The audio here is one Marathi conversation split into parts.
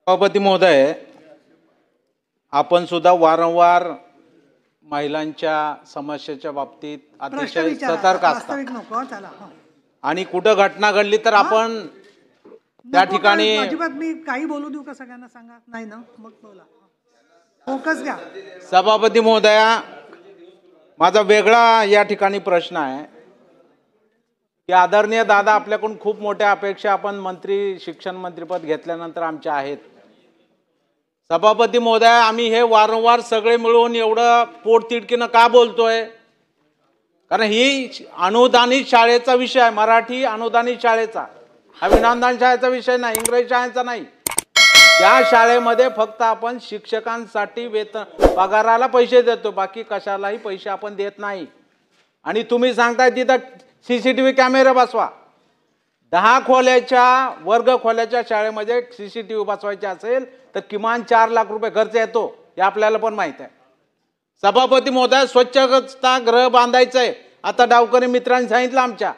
सभापती महोदय, आपण सुद्धा वारंवार महिलांच्या समस्येच्या बाबतीत अतिशय सतर्क असतात आणि कुठं घटना घडली तर आपण त्या ठिकाणी अजिबात मी काही बोलू देऊ का? सगळ्यांना सांगा. नाही ना, मग बोला, फोकस घ्या. सभापती महोदया, माझा वेगळा या ठिकाणी प्रश्न आहे की आदरणीय दादा, आपल्याकडून खूप मोठ्या अपेक्षा आपण मंत्री शिक्षण मंत्रीपद घेतल्यानंतर आमच्या आहेत. सभापती महोदय, आम्ही हे वारंवार सगळे मिळून एवढं पोटतिडकीनं का बोलतोय? कारण ही अनुदानित शाळेचा विषय आहे, मराठी अनुदानित शाळेचा, हा विनाअनुदानित शाळेचा विषय नाही, इंग्रजी शाळेचा नाही. या शाळेमध्ये फक्त आपण शिक्षकांसाठी वेतन पगाराला पैसे देतो, बाकी कशालाही पैसे आपण देत नाही. आणि तुम्ही सांगताय तिथं सीसीटीव्ही कॅमेरे बसवा. 10 खोल्याच्या वर्ग खोल्याच्या शाळेमध्ये सीसीटीव्ही बसवायचे असेल तर किमान 4 लाख रुपये खर्च येतो, हे आपल्याला पण माहित आहे. सभापती महोदय, स्वच्छता गृह बांधायचंय. आता डावकरी मित्रांनी सांगितलं आमच्या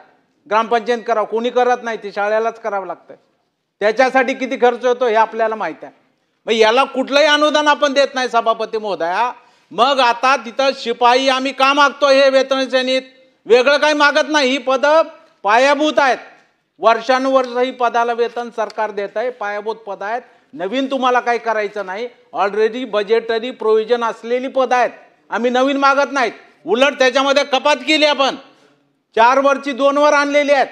ग्रामपंचायत करावं, कोणी करत नाही, ती शाळेलाच करावं लागतंय. त्याच्यासाठी किती खर्च होतो हे आपल्याला माहित आहे. मग याला कुठलंही अनुदान आपण देत नाही सभापती महोदया. मग आता तिथं शिपाई आम्ही का मागतोय? हे वेतन श्रेणीत वेगळं काही मागत नाही. ही पदं पायाभूत आहेत, वर्षानुवर्ष ही पदाला वेतन सरकार देत आहे, पायाभूत पद आहेत. नवीन तुम्हाला काही करायचं नाही, ऑलरेडी बजेटरी प्रोव्हिजन असलेली पद आहेत. आम्ही नवीन मागत नाहीत. उलट त्याच्यामध्ये कपात केली, आपण 4 वरची 2 वर आणलेली आहेत.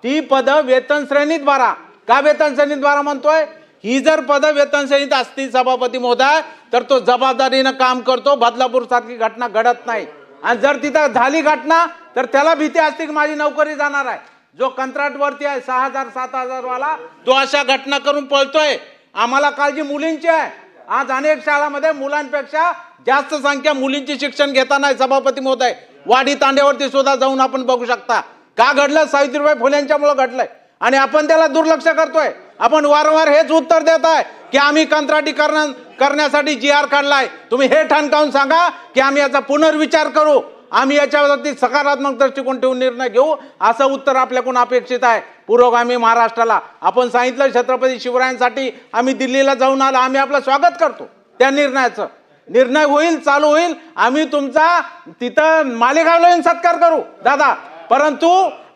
ती पदं वेतन श्रेणीत भरा. का वेतन श्रेणीत भरा म्हणतोय? ही जर पदं वेतन श्रेणीत असती सभापती महोदय तर तो जबाबदारीनं काम करतो, बदलापूर सारखी घटना घडत नाही. आणि जर तिथं झाली घटना तर त्याला भीती असते की माझी नोकरी जाणार आहे. जो कंत्राटवरती आहे 6,000 7,000 वाला, तो अशा घटना करून पळतोय. आम्हाला काळजी मुलींची आहे. आज अनेक शाळांमध्ये मुलांपेक्षा जास्त संख्या मुलींची शिक्षण घेताना सभापती महोदय. वाडी तांड्यावरती सुद्धा जाऊन आपण बघू शकता. का घडलं? सावित्रीबाई फुलेंच्यामुळे घडलंय आणि आपण त्याला दुर्लक्ष करतोय. आपण वारंवार हेच उत्तर देत आहे की आम्ही कंत्राटीकरण करण्यासाठी GR काढलाय. तुम्ही हे ठणकावून सांगा की आम्ही याचा पुनर्विचार करू, आम्ही याच्यावरती सकारात्मक दृष्टिकोन ठेवून निर्णय घेऊ, असं उत्तर आपल्याकडून अपेक्षित आहे. पुरोगामी महाराष्ट्राला आपण सांगितलं छत्रपती शिवरायांसाठी आम्ही दिल्लीला जाऊन आलो, आम्ही आपलं स्वागत करतो त्या निर्णयाचं. निर्णय होईल, चालू होईल, आम्ही तुमचा तिथं मालेगावला येऊन सत्कार करू दादा. परंतु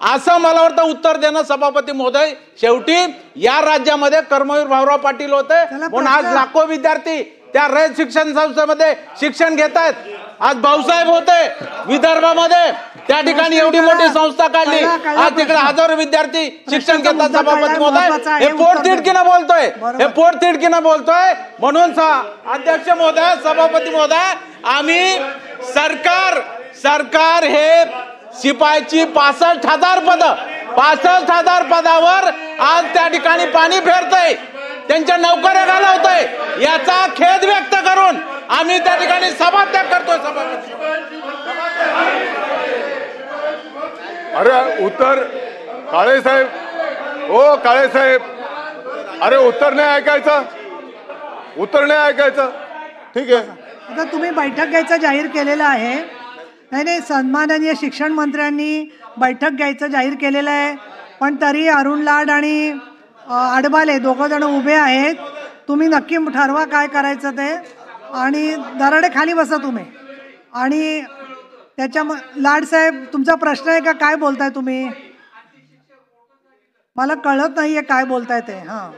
असं मला वाटतं उत्तर देणं सभापती महोदय, शेवटी या राज्यामध्ये कर्मवीर भाऊराव पाटील होते म्हणून आज लाखो विद्यार्थी त्या रयत शिक्षण संस्थेमध्ये शिक्षण घेत आहेत. आज भाऊसाहेब होते विदर्भामध्ये, त्या ठिकाणी एवढी मोठी संस्था काढली, आज तिकडे हजारो विद्यार्थी शिक्षण घेतात. सभापती महोदय, हे पोटतिडकीनं बोलतोय, हे पोटतिडकीनं बोलतोय. म्हणून अध्यक्ष महोदय, सभापती महोदय, आम्ही सरकार हे शिपायाची 65,000 पद, 65,000 पदावर आज त्या ठिकाणी पाणी फेरतय, त्यांच्या नोकऱ्या घालवतोय. याचा खेद व्यक्त करून आम्ही त्या ठिकाणी सभात्याग करतोय. अरे उत्तर काळे साहेब, ओ काळे साहेब, अरे उत्तर नाही ऐकायचं, उत्तर नाही ऐकायचं. ठीक आहे, आता तुम्ही बैठक घ्यायचं जाहीर केलेलं आहे. नाही, सन्माननीय शिक्षण मंत्र्यांनी बैठक घ्यायचं जाहीर केलेलं आहे, पण तरी अरुण लाड आणि आडबाले दोघं जण उभे आहेत. तुम्ही नक्की ठरवा काय करायचं ते, आणि दराडे खाली बसा तुम्ही. आणि त्याच्या लाड साहेब, तुमचा प्रश्न आहे का? काय बोलताय तुम्ही? मला कळत नाहीये काय बोलताय ते. हां.